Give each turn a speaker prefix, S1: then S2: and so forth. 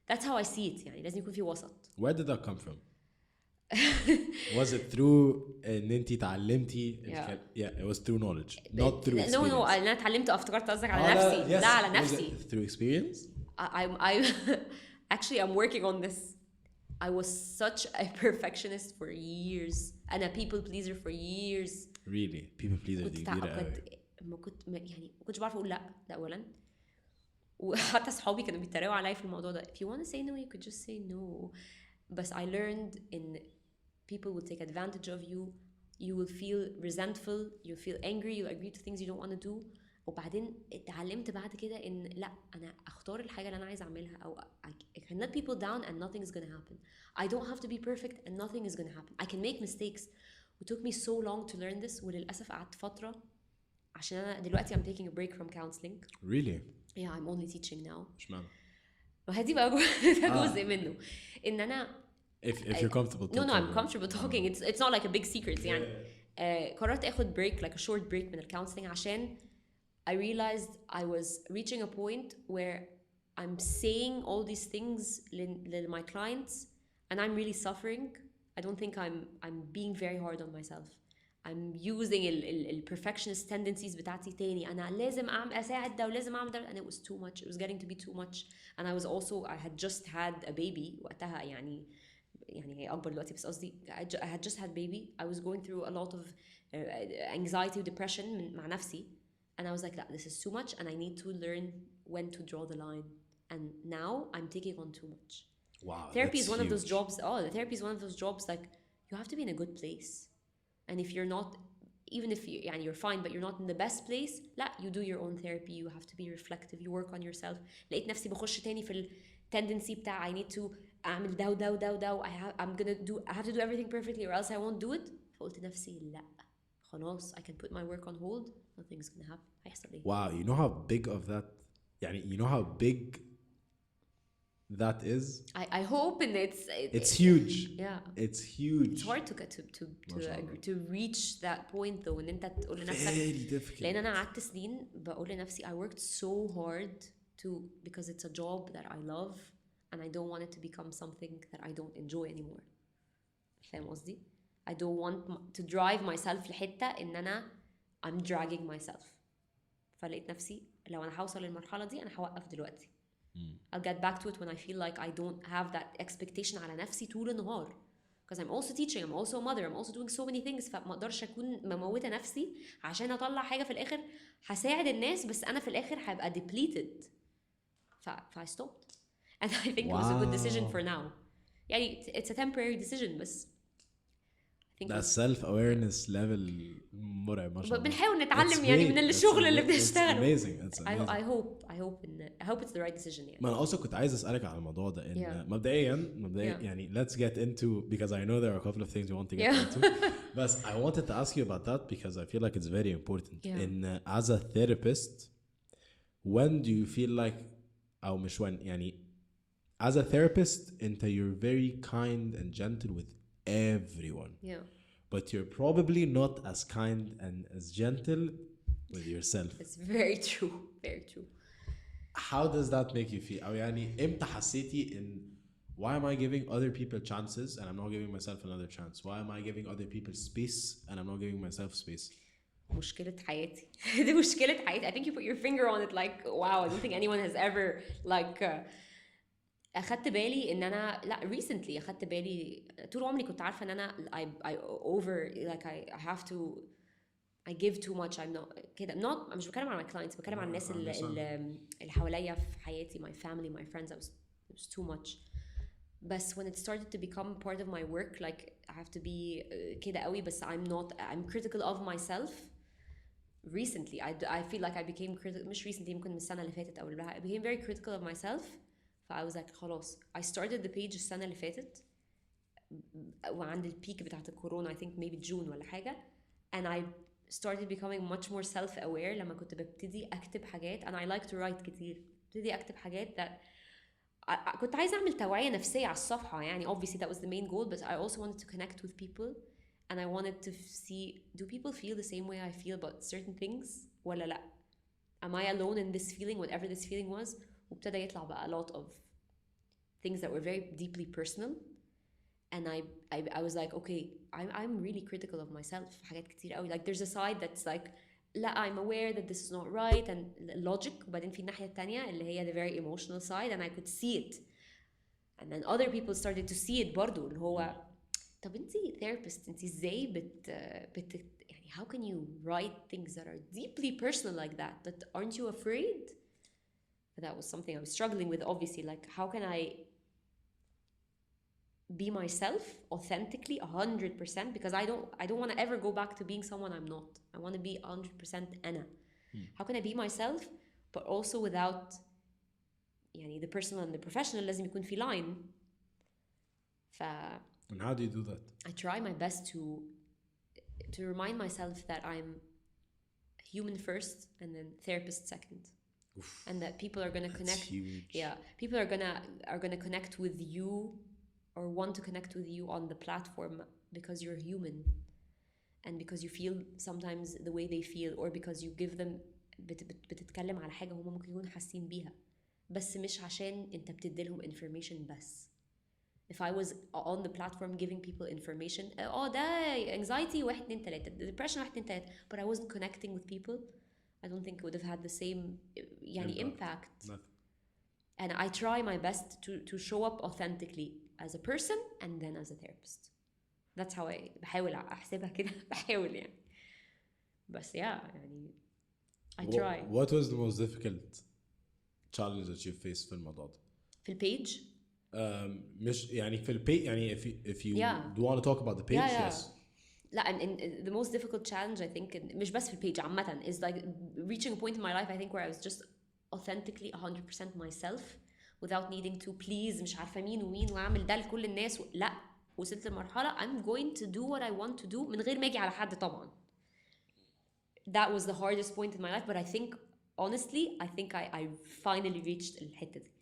S1: that's how I see it. يعني لازم يكون في وسط.
S2: Where did that come from? Was it through ان انتي تعلمتي yeah it was through knowledge not through experience.
S1: no انا اتعلمت افتكرت قصدك على نفسي. لا على نفسي.
S2: Was it through experience?
S1: I actually I'm working on this. I was such a perfectionist for years and a people pleaser for years.
S2: Really? People pleaser دي كبيرة قوي.
S1: ما كنتش بعرف اقول لا ده اولا. وحتى صحابي كانوا بيتريقوا عليا في الموضوع ده. If you want to say no you could just say no. But I learned in people will take advantage of you. You will feel resentful. You'll feel angry. You'll agree to things you don't want to do. وبعدين اتعلمت بعد كده إن لا أنا أختار الحاجة اللي أنا عايز أعملها أو I can let people down and nothing is gonna happen. I don't have to be perfect and nothing is gonna happen. I can make mistakes. It took me so long to learn this. وللأسف قعدت فترة عشان أنا دلوقتي I'm taking a break from counseling.
S2: Really?
S1: Yeah, I'm only teaching now.
S2: مش معنى.
S1: وهدي بقى جزء منه إن أنا
S2: if you're comfortable talking.
S1: No, I'm comfortable talking. It's not like a big secret يعني. قررت اخد break like a short break من الcounseling عشان I realized I was reaching a point where I'm saying all these things to my clients and I'm really suffering. I don't think I'm being very hard on myself. I'm using the perfectionist tendencies بتاعتي تاني. أنا لازم أساعد ده ولازم أعمل ده and it was too much. It was getting to be too much and I had just had a baby وقتها يعني هي أكبر دلوقتي بس قصدي I had just had baby. I was going through a lot of anxiety depression مع نفسي and I was like this is too much and I need to learn when to draw the line and now I'm taking on too much.
S2: Wow,
S1: therapy is one
S2: huge.
S1: of those jobs. The therapy is one of those jobs like you have to be in a good place and if you're not even if you're fine but you're not in the best place لا you do your own therapy. You have to be reflective. You work on yourself. لقيت نفسي بخش تاني في tendency بتاع I need to أعمل ده وده وده وده I have to do everything perfectly or else I won't do it. فقلت نفسي لا خلاص I can put my work on hold. Nothing's gonna happen. هيحصل إيه؟
S2: Wow, you know how big of that يعني you know how big that is.
S1: I hope and
S2: it's huge.
S1: Yeah,
S2: it's huge.
S1: It's hard to reach that point though إن أنت تقول لنفسك
S2: very difficult.
S1: لأن أنا قعدت سنين بقول لنفسي I worked so hard because it's a job that I love and I don't want it to become something that I don't enjoy anymore. فاهم قصدي؟ I don't want to drive myself لحتة إن أنا I'm dragging myself. فلقيت نفسي لو أنا هوصل للمرحلة دي أنا هوقف دلوقتي. I'll get back to it when I feel like I don't have that expectation على نفسي طول النهار. Because I'm also teaching, I'm also a mother, I'm also doing so many things. فما أقدرش أكون مموتة نفسي عشان أطلع حاجة في الآخر هساعد الناس بس أنا في الآخر هبقى depleted. I stopped. And I think it was a good decision for now. يعني it's a temporary decision بس I think
S2: that self-awareness level مرعب ما شاء الله.
S1: بنحاول نتعلم يعني من الشغل اللي بنشتغله.
S2: It's amazing. It's amazing.
S1: I hope it's the right decision يعني.
S2: ما أنا also كنت عايز أسألك على الموضوع ده إن مبدئيا يعني let's get into because I know there are a couple of things we want to get into. But I wanted to ask you about that because I feel like it's very important. In as a therapist, when do you feel like أو مش when يعني as a therapist you're very kind and gentle with everyone.
S1: Yeah.
S2: But you're probably not as kind and as gentle with yourself.
S1: It's very true. Very true.
S2: How does that make you feel? أو يعني إمتى حسيتي إن why am I giving other people chances and I'm not giving myself another chance? Why am I giving other people space and I'm not giving myself space?
S1: مشكلة حياتي. دي مشكلة حياتي. I think you put your finger on it like wow, I don't think anyone has ever like أخدت بالي إن أنا لا recently أخدت بالي طول عمري كنت عارفة إن أنا I over like I have to I give too much. I'm not كده مش بتكلم عن my clients بتكلم عن الناس اللي حواليا في حياتي my family my friends. It was too much. But when it started to become part of my work like I have to be كده قوي بس I'm critical of myself. Recently I feel like I became critical مش recently ممكن من السنة اللي فاتت أو اللي I became very critical of myself. I was like خلاص I started the page السنة اللي فاتت وعند البيك بتاعت الكورونا I think maybe June ولا حاجة and I started becoming much more self-aware لما كنت ببتدي أكتب حاجات and I like to write كتير ببتدي أكتب حاجات that كنت عايزة أعمل توعية نفسية على الصفحة يعني obviously that was the main goal but I also wanted to connect with people and I wanted to see do people feel the same way I feel about certain things ولا لأ am I alone in this feeling whatever this feeling was وابتدى يطلع بقى a lot of things that were very deeply personal. And I was like, okay, I'm really critical of myself في حاجات كتير قوي. Like there's a side that's like, لا, I'm aware that this is not right and logic. وبعدين في الناحية التانية اللي هي the very emotional side, and I could see it. And then other people started to see it برضو, اللي هو طب انتي therapist, انتي ازاي يعني how can you write things that are deeply personal like that, but aren't you afraid? That was something I was struggling with, obviously. Like, how can I be myself authentically 100%? Because I don't want to ever go back to being someone I'm not. I want to be 100% أنا. How can I be myself but also without يعني the personal and the professional لازم يكون في line.
S2: And how do you do that?
S1: I try my best to remind myself that I'm human first and then therapist second. Oof. And that people are going to connect.
S2: Huge.
S1: Yeah, people are going to connect with you or want to connect with you on the platform because you're human and because you feel sometimes the way they feel, or because you give them بتتكلم على حاجة هم ممكن يكونوا حاسين بيها بس مش عشان انت بتديلهم information بس. If I was on the platform giving people information, ده anxiety 1 2 3, depression 1 2 3, but I wasn't connecting with people, I don't think it would have had the same يعني impact.
S2: Nothing.
S1: And I try my best to show up authentically as a person and then as a therapist. That's how I بحاول أحسبها كده. بحاول يعني. بس يعني I try.
S2: What was the most difficult challenge that you faced في الموضوع ده؟
S1: في البيج؟
S2: مش يعني في البيج يعني if you do want to talk about the page, yes.
S1: لا, and the most difficult challenge I think مش بس في البيج عامة is like reaching a point in my life I think where I was just authentically 100% myself without needing to please مش عارفة مين ومين وأعمل ده لكل الناس لا, وصلت لمرحلة I'm going to do what I want to do من غير ما أجي على حد طبعا. That was the hardest point in my life, but I think honestly I think I finally reached الحتة دي.